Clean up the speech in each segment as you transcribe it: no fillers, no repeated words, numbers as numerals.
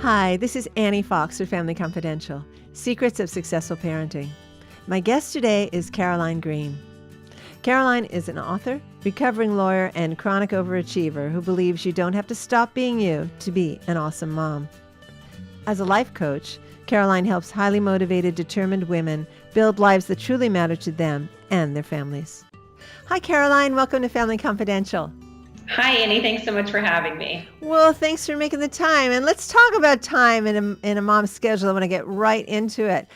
Hi, this is Annie Fox for Family Confidential, Secrets of Successful Parenting. My guest today is Caroline Greene. Caroline is an author, recovering lawyer, and chronic overachiever who believes you don't have to stop being you to be an awesome mom. As a life coach, Caroline helps highly motivated, determined women build lives that truly matter to them and their families. Hi, Caroline. Welcome to Family Confidential. Hi, Annie. Thanks so much for having me. Well, thanks for making the time. And let's talk about time in a mom's schedule. I want to get right into it.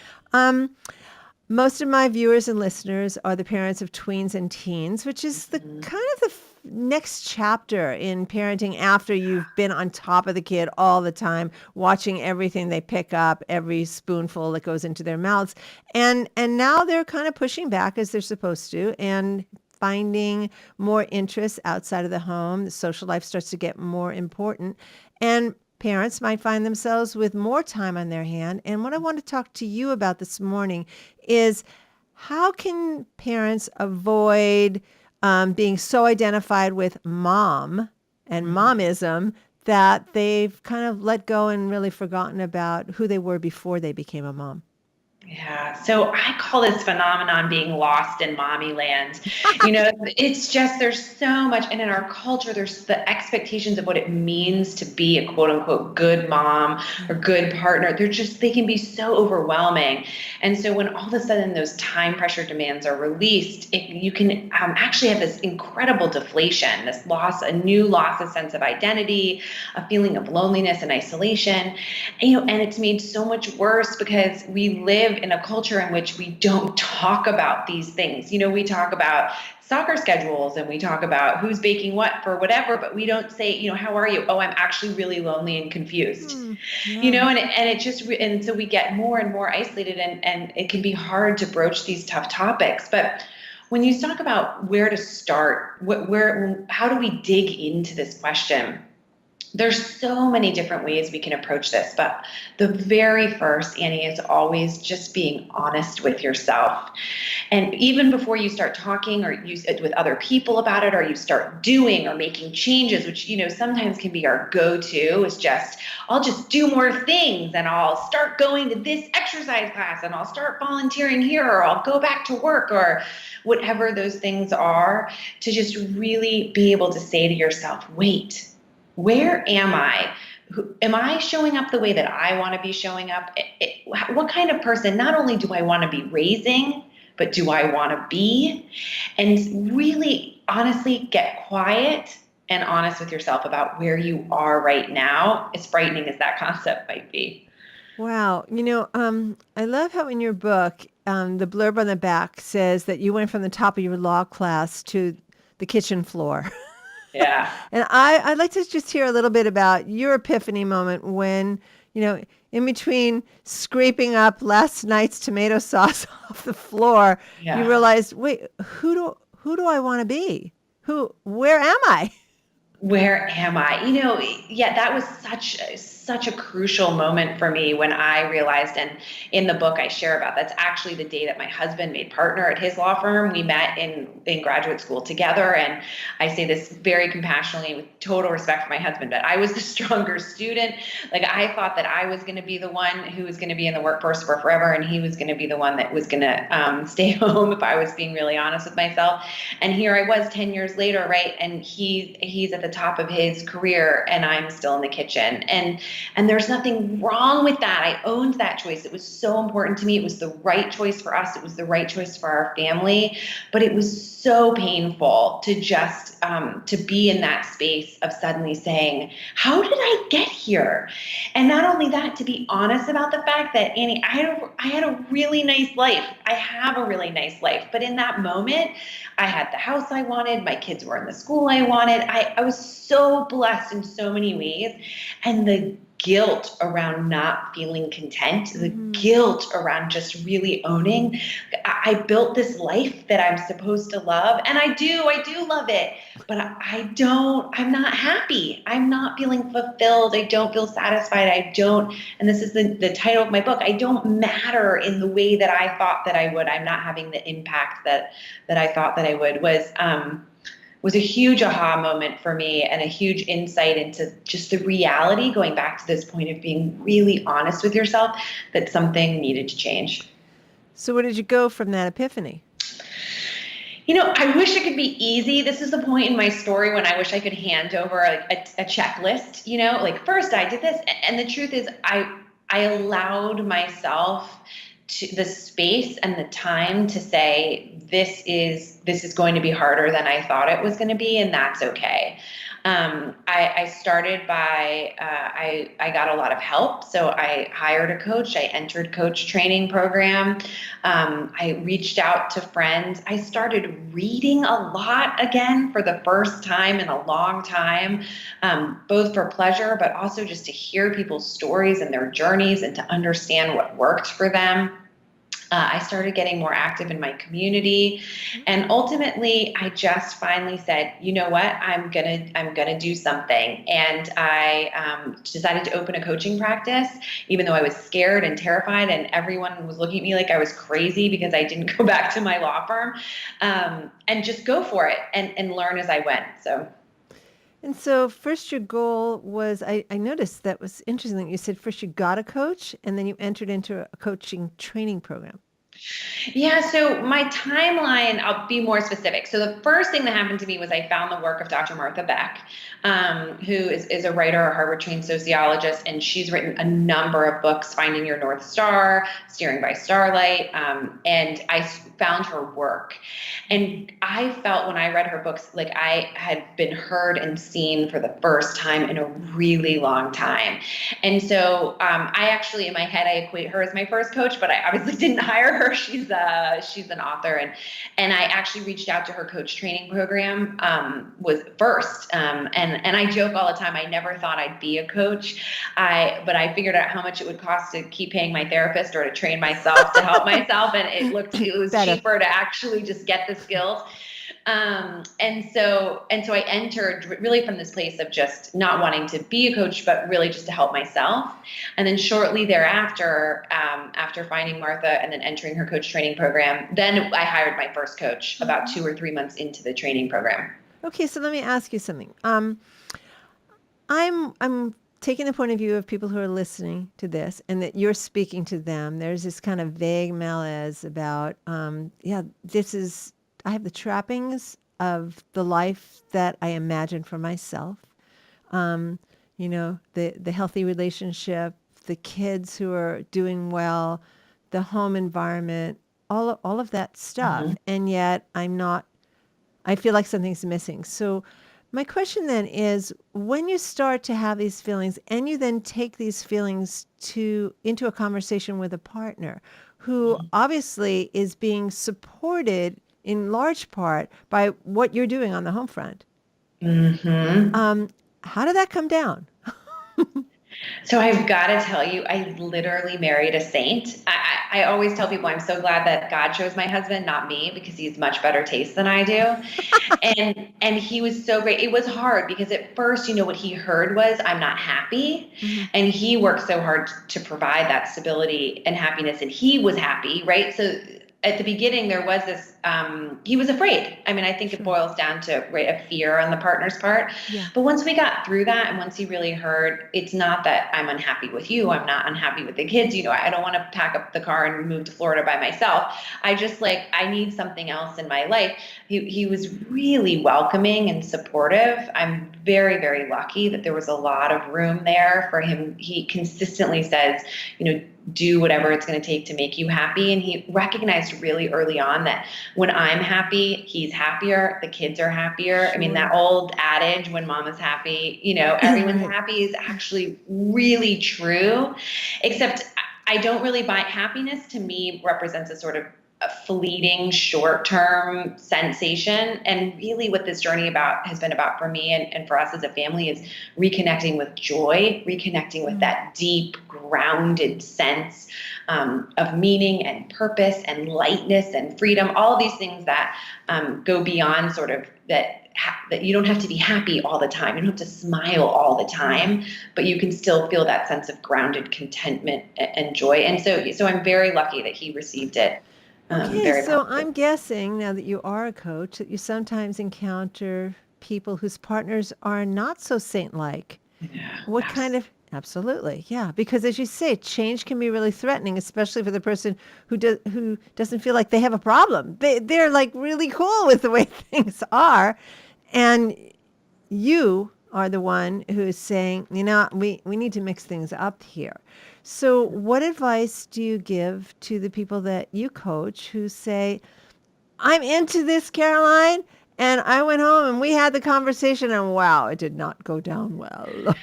Most of my viewers and listeners are the parents of tweens and teens, which is the kind of the next chapter in parenting after you've been on top of the kid all the time, watching everything they pick up, every spoonful that goes into their mouths. And now they're kind of pushing back as they're supposed to and finding more interests outside of the home. The social life starts to get more important. And parents might find themselves with more time on their hand. And what I want to talk to you about this morning is how can parents avoid being so identified with mom and momism that they've kind of let go and really forgotten about who they were before they became a mom? Yeah. So I call this phenomenon being lost in Mommyland. It's just, there's so much. And in our culture, there's the expectations of what it means to be a quote unquote good mom or good partner. They can be so overwhelming. And so when all of a sudden those time pressure demands are released, you can actually have this incredible deflation, this loss, a new loss of sense of identity, a feeling of loneliness and isolation. And it's made so much worse because we live in a culture in which we don't talk about these things. We talk about soccer schedules and we talk about who's baking what for whatever, but we don't say, how are you? Oh, I'm actually really lonely and confused. And so we get more and more isolated and it can be hard to broach these tough topics. But when you talk about where to start, how do we dig into this question? There's so many different ways we can approach this, but the very first, Annie, is always just being honest with yourself. And even before you start talking or use it with other people about it, or you start doing or making changes, which, sometimes can be our go-to, is I'll just do more things and I'll start going to this exercise class and I'll start volunteering here, or I'll go back to work, or whatever those things are, to just really be able to say to yourself, wait, where am I? Am I showing up the way that I want to be showing up? What kind of person not only do I want to be raising, but do I want to be? And really, honestly, get quiet and honest with yourself about where you are right now, as frightening as that concept might be. Wow. I love how in your book, the blurb on the back says that you went from the top of your law class to the kitchen floor. Yeah. And I'd like to just hear a little bit about your epiphany moment when, in between scraping up last night's tomato sauce off the floor, you realized, wait, who do I want to be? Where am I? Where am I? That was such a crucial moment for me when I realized, and in the book I share about, that's actually the day that my husband made partner at his law firm. We met in graduate school together, and I say this very compassionately with total respect for my husband, but I was the stronger student. Like, I thought that I was going to be the one who was going to be in the workforce for forever, and he was going to be the one that was going to stay home, if I was being really honest with myself. And here I was 10 years later, right? And he's at the top of his career and I'm still in the kitchen. And there's nothing wrong with that. I owned that choice. It was so important to me. It was the right choice for us. It was the right choice for our family. But it was so painful to just to be in that space of suddenly saying, how did I get here? And not only that, to be honest about the fact that, Annie, I had a really nice life. I have a really nice life. But in that moment, I had the house I wanted. My kids were in the school I wanted. I was so blessed in so many ways. And the guilt around not feeling content, the guilt around just really owning, I built this life that I'm supposed to love. And I do love it, but I'm not happy. I'm not feeling fulfilled. I don't feel satisfied. And this is the title of my book, I don't matter in the way that I thought that I would. I'm not having the impact that I thought that I would. was a huge aha moment for me and a huge insight into just the reality, going back to this point of being really honest with yourself, that something needed to change. So where did you go from that epiphany? I wish it could be easy. This is the point in my story when I wish I could hand over a checklist, like first I did this. And the truth is I allowed myself to the space and the time to say, this is going to be harder than I thought it was going to be. And that's okay. I started by, I got a lot of help. So I hired a coach. I entered coach training program. I reached out to friends. I started reading a lot again for the first time in a long time, both for pleasure, but also just to hear people's stories and their journeys and to understand what worked for them. I started getting more active in my community, and ultimately I just finally said, you know what, I'm gonna do something. And I decided to open a coaching practice, even though I was scared and terrified and everyone was looking at me like I was crazy because I didn't go back to my law firm, and just go for it and learn as I went. And so first your goal was, I noticed that was interesting that you said first you got a coach and then you entered into a coaching training program. Yeah, so my timeline, I'll be more specific. So the first thing that happened to me was I found the work of Dr. Martha Beck, who is a writer, a Harvard-trained sociologist, and she's written a number of books, Finding Your North Star, Steering by Starlight, and I found her work. And I felt when I read her books like I had been heard and seen for the first time in a really long time. And so I actually, in my head, I equate her as my first coach, but I obviously didn't hire her. She's an author, and I actually reached out to her coach training program was first. And I joke all the time, I never thought I'd be a coach. But I figured out how much it would cost to keep paying my therapist or to train myself to help myself, and it was Better. cheaper to actually just get the skills. And so I entered really from this place of just not wanting to be a coach, but really just to help myself. And then shortly thereafter, after finding Martha and then entering her coach training program, then I hired my first coach about 2 or 3 months into the training program. Okay, so let me ask you something. I'm taking the point of view of people who are listening to this and that you're speaking to them. There's this kind of vague malaise about, I have the trappings of the life that I imagine for myself. The healthy relationship, the kids who are doing well, the home environment, all of that stuff. Mm-hmm. And yet I feel like something's missing. So my question then is, when you start to have these feelings and you then take these feelings into a conversation with a partner who obviously is being supported in large part by what you're doing on the home front, how did that come down? So I've got to tell you, I literally married a saint. I always tell people I'm so glad that God chose my husband, not me, because he's much better taste than I do. And he was so great. It was hard because at first, what he heard was I'm not happy. Mm-hmm. And he worked so hard to provide that stability and happiness, and he was happy, right? So at the beginning, there was this, he was afraid. I mean, I think it boils down to a fear on the partner's part. Yeah. But once we got through that, and once he really heard, it's not that I'm unhappy with you, I'm not unhappy with the kids, I don't want to pack up the car and move to Florida by myself. I just I need something else in my life. He was really welcoming and supportive. I'm very, very lucky that there was a lot of room there for him. He consistently says, do whatever it's going to take to make you happy. And he recognized really early on that when I'm happy, he's happier, the kids are happier. I mean, that old adage, when mama's happy, everyone's happy, is actually really true. Except I don't really buy happiness. To me, represents a sort of a fleeting short-term sensation. And really what this journey has been about for me and for us as a family is reconnecting with joy, reconnecting with that deep, grounded sense of meaning and purpose and lightness and freedom, all of these things that go beyond sort of that you don't have to be happy all the time. You don't have to smile all the time, but you can still feel that sense of grounded contentment and joy. And so I'm very lucky that he received it. Okay, Very so powerful. I'm guessing now that you are a coach that you sometimes encounter people whose partners are not so saint-like. Yeah, What kind absolutely. of Absolutely, yeah. Because as you say, change can be really threatening, especially for the person who doesn't feel like they have a problem. They're like really cool with the way things are, and you are the one who is saying, we need to mix things up here. So, what advice do you give to the people that you coach who say, I'm into this, Caroline, and I went home and we had the conversation, and wow, it did not go down well?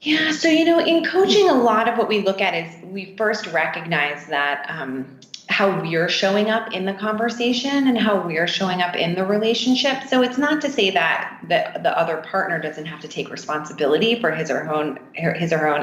Yeah, so in coaching, a lot of what we look at is we first recognize that how we're showing up in the conversation and how we're showing up in the relationship. So it's not to say that the other partner doesn't have to take responsibility for his or her own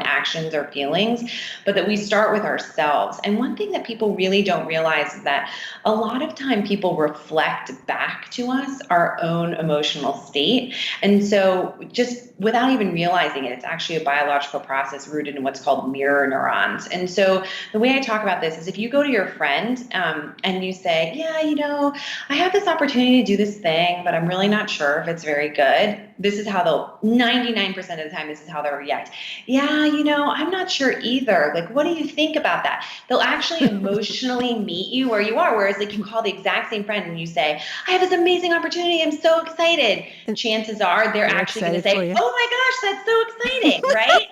actions or feelings, but that we start with ourselves. And one thing that people really don't realize is that a lot of time people reflect back to us our own emotional state. And so just without even realizing it, it's actually a biological process rooted in what's called mirror neurons. And so the way I talk about this is if you go to your friend and you say, yeah, I have this opportunity to do this thing, but I'm really not sure if it's very good. This is how 99% of the time, this is how they'll react. Yeah, I'm not sure either. Like, what do you think about that? They'll actually emotionally meet you where you are. Whereas like you call the exact same friend and you say, I have this amazing opportunity. I'm so excited. And Chances are they're they're actually going to excited for say, you. oh my gosh, that's so exciting, right?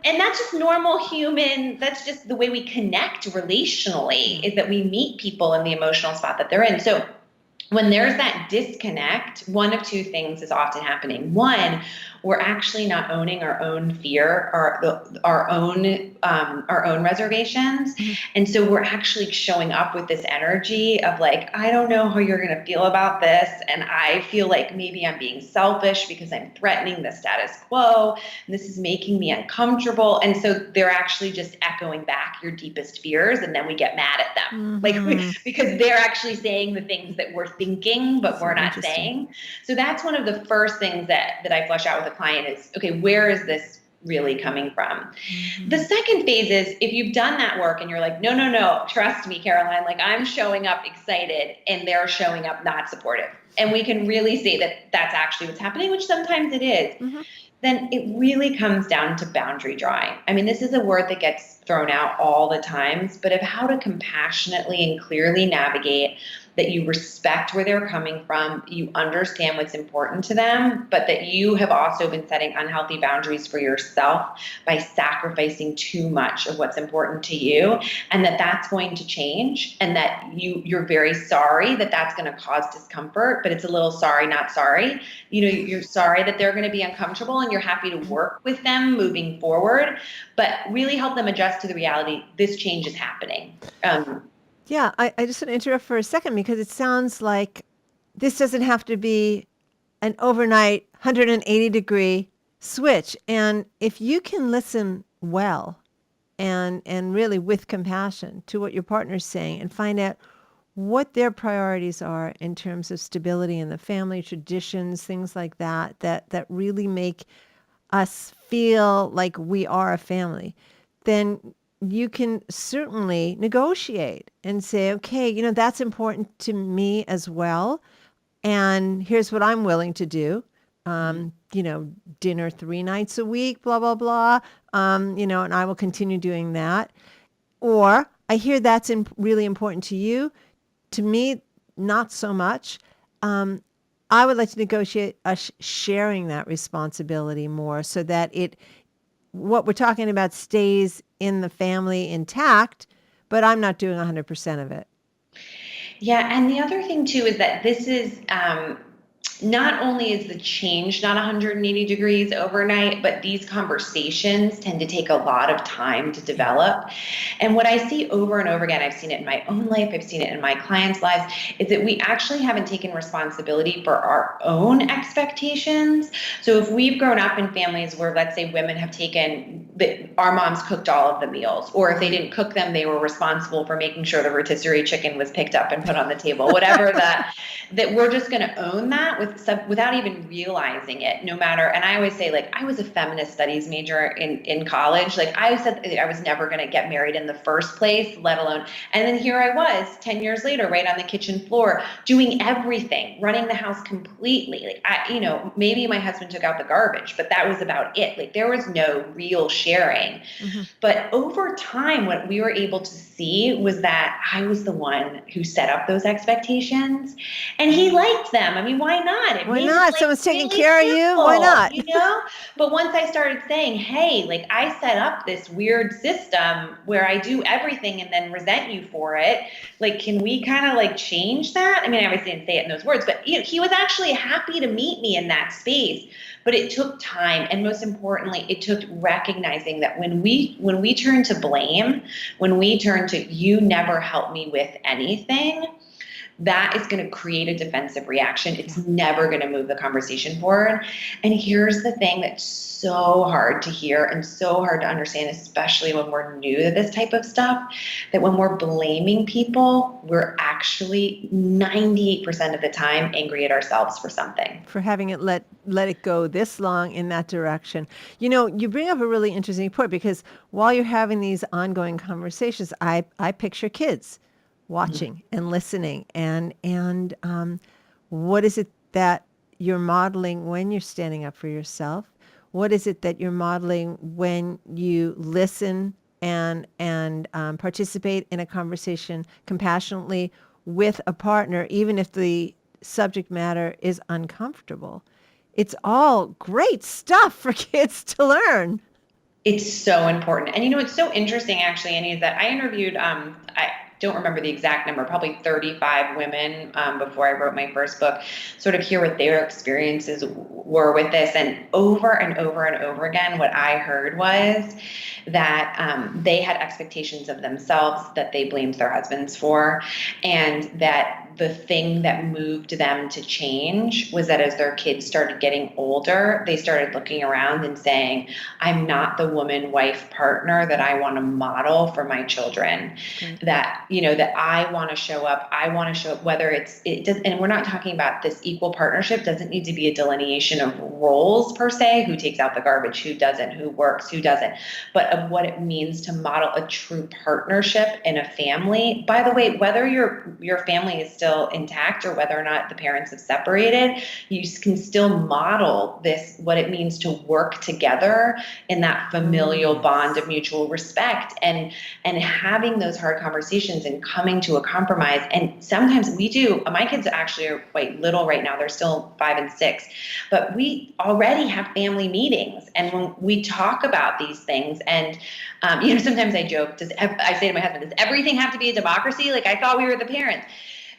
And that's just normal human, that's just the way we connect relationally, Yeah. is that we meet people in the emotional spot that they're in. So when there's that disconnect, one of two things is often happening. One, we're actually not owning our own fear, our own reservations, Mhm. and so we're actually showing up with this energy of like, I don't know how you're going to feel about this, and I feel like maybe I'm being selfish because I'm threatening the status quo, and this is making me uncomfortable. And so they're actually just echoing back your deepest fears, and then we get mad at them, Mhm. because they're actually saying the things that we're thinking but we're So not interesting. saying. So that's one of the first things that I flesh out with a client is, okay, where is this really coming from? The Mhm. second phase is if you've done that work and you're like, no, no, no, trust me, Caroline, like I'm showing up excited and they're showing up not supportive. And we can really say that that's actually what's happening, which sometimes it is. Mhm. Then it really comes down to boundary drawing. I mean, this is a word that gets thrown out all the times, but of how to compassionately and clearly navigate that you respect where they're coming from, you understand what's important to them, but that you have also been setting unhealthy boundaries for yourself by sacrificing too much of what's important to you, and that's going to change, and that you're very sorry that that's going to cause discomfort, but it's a little sorry, not sorry. You're sorry that they're going to be uncomfortable and you're happy to work with them moving forward, but really help them adjust to the reality this change is happening. Yeah, I just want to interrupt for a second because it sounds like this doesn't have to be an overnight 180-degree switch. And if you can listen well and really with compassion to what your partner's saying and find out what their priorities are in terms of stability in the family, traditions, things like that really make us feel like we are a family, then you can certainly negotiate and say, okay, that's important to me as well. And here's what I'm willing to do. Dinner 3 nights a week, blah, blah, blah. And I will continue doing that. Or I hear that's really important to you. To me, not so much. I would like to negotiate us sharing that responsibility more so that what we're talking about stays in the family intact, but I'm not doing 100% of it. Yeah, and the other thing too is that this is not only is the change not 180 degrees overnight, but these conversations tend to take a lot of time to Yeah. develop. And what I see over and over again, I've seen it in my own life, I've seen it in my clients' lives, is that we actually haven't taken responsibility for our own expectations. So if we've grown up in families where, let's say, women have our moms cooked all of the meals, or if they didn't cook them, they were responsible for making sure the rotisserie chicken was picked up and put on the table, whatever that we're just going to own that without even realizing it, no matter, and I always say, like, I was a feminist studies major in college. Like, I said I was never going to get married in the first place, let alone, and then here I was 10 years later, right on the kitchen floor, doing everything, running the house completely. Like, maybe my husband took out the garbage, but that was about it. Like, there was no real sharing. Mm-hmm. But over time, what we were able to see was that I was the one who set up those expectations, and he liked them. I mean, why not? It Why made not? his If life someone's taking really care of you, why simple, not? you know? But once I started saying, hey, like, I set up this weird system where I do everything and then resent you for it, like, can we kind of like change that? I mean, I obviously didn't say it in those words, but he was actually happy to meet me in that space. But it took time, and most importantly, it took recognizing that when we turn to blame, when we turn to you never helped me with anything, that is going to create a defensive reaction. It's never going to move the conversation forward. And here's the thing that's so hard to hear and so hard to understand, especially when we're new to this type of stuff, that when we're blaming people, we're actually 98% of the time angry at ourselves for something. For having it let it go this long in that direction. You bring up a really interesting point, because while you're having these ongoing conversations, I picture kids watching and listening, and what is it that you're modeling when you're standing up for yourself? What is it that you're modeling when you listen and participate in a conversation compassionately with a partner, even if the subject matter is uncomfortable? It's all great stuff for kids to learn. It's so important. And it's so interesting, actually, Annie, is that I interviewed, I don't remember the exact number, probably 35 women before I wrote my first book, sort of hear what their experiences were with this. And over and over and over again, what I heard was that they had expectations of themselves that they blamed their husbands for, and that the thing that moved them to change was that as their kids started getting older, they started looking around and saying, I'm not the woman, wife, partner that I want to model for my children. That, that I want to show up. I want to show up, whether it does, and we're not talking about this equal partnership, doesn't need to be a delineation of roles per se, who takes out the garbage, who doesn't, who works, who doesn't, but of what it means to model a true partnership in a family. By the way, whether your family is still intact or whether or not the parents have separated, you can still model this, what it means to work together in that familial bond of mutual respect, and having those hard conversations and coming to a compromise. And sometimes my kids actually are quite little right now. They're still 5 and 6, but we already have family meetings. And when we talk about these things, and sometimes I joke, I say to my husband, does everything have to be a democracy? Like, I thought we were the parents.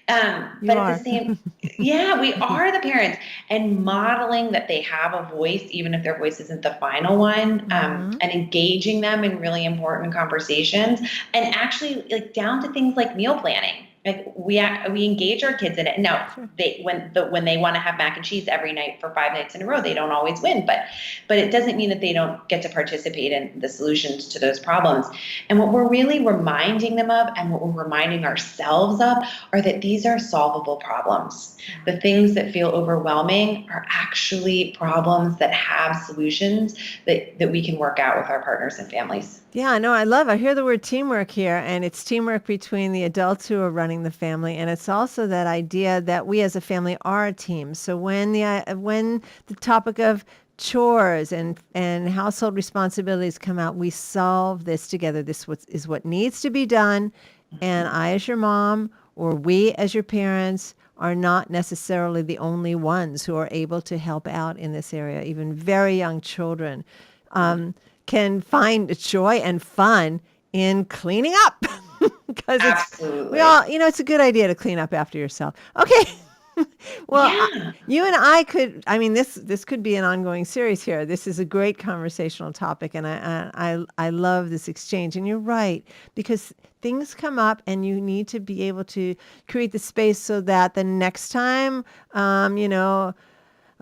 But at the same, yeah, we are the parents, and modeling that they have a voice, even if their voice isn't the final one, and engaging them in really important conversations, and actually, like, down to things like meal planning. Like, we engage our kids in it. Now, when they want to have mac and cheese every night for 5 nights in a row, they don't always win, but it doesn't mean that they don't get to participate in the solutions to those problems. And what we're really reminding them of, and what we're reminding ourselves of, are that these are solvable problems. The things that feel overwhelming are actually problems that have solutions that we can work out with our partners and families. Yeah, no, I hear the word teamwork here, and it's teamwork between the adults who are running the family, and it's also that idea that we as a family are a team. So when the topic of chores and household responsibilities come out, we solve this together. This is what needs to be done, and I, as your mom, or we as your parents, are not necessarily the only ones who are able to help out in this area. Even very young children can find joy and fun in cleaning up, because it's a good idea to clean up after yourself. Okay. Well, Yeah. you and I could, this could be an ongoing series here. This is a great conversational topic, and I love this exchange. And you're right, because things come up and you need to be able to create the space so that the next time,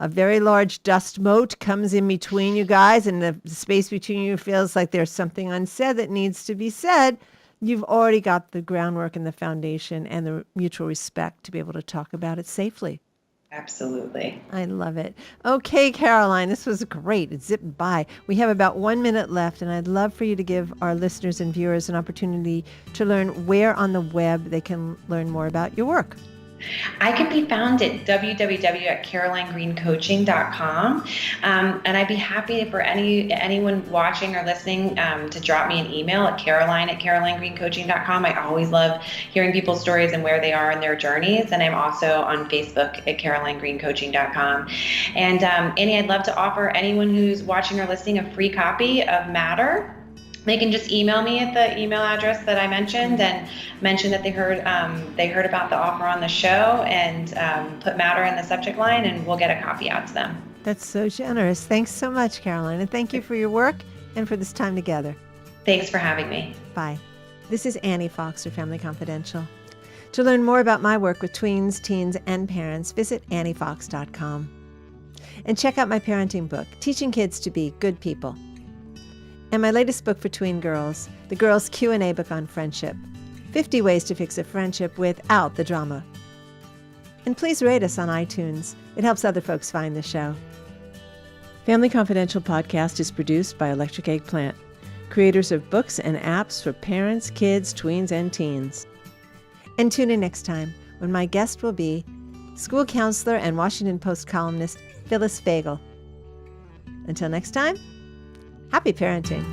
a very large dust moat comes in between you guys, and the space between you feels like there's something unsaid that needs to be said. You've already got the groundwork and the foundation and the mutual respect to be able to talk about it safely. Absolutely. I love it. Okay, Caroline, this was great. It zipped by. We have about 1 minute left, and I'd love for you to give our listeners and viewers an opportunity to learn where on the web they can learn more about your work. I can be found at www.carolinegreenecoaching.com. And I'd be happy for anyone watching or listening to drop me an email at caroline@carolinegreenecoaching.com. I always love hearing people's stories and where they are in their journeys. And I'm also on Facebook at carolinegreenecoaching.com. And Annie, I'd love to offer anyone who's watching or listening a free copy of Matter. They can just email me at the email address that I mentioned and mention that they heard about the offer on the show and put Matter in the subject line, and we'll get a copy out to them. That's so generous. Thanks so much, Caroline, and thank you for your work and for this time together. Thanks for having me. Bye. This is Annie Fox for Family Confidential. To learn more about my work with tweens, teens, and parents, visit anniefox.com. And check out my parenting book, Teaching Kids to Be Good People. And my latest book for tween girls, the Girls Q&A book on friendship, 50 Ways to Fix a Friendship Without the Drama. And please rate us on iTunes. It helps other folks find the show. Family Confidential podcast is produced by Electric Eggplant, creators of books and apps for parents, kids, tweens, and teens. And tune in next time when my guest will be school counselor and Washington Post columnist Phyllis Fagel. Until next time, happy parenting.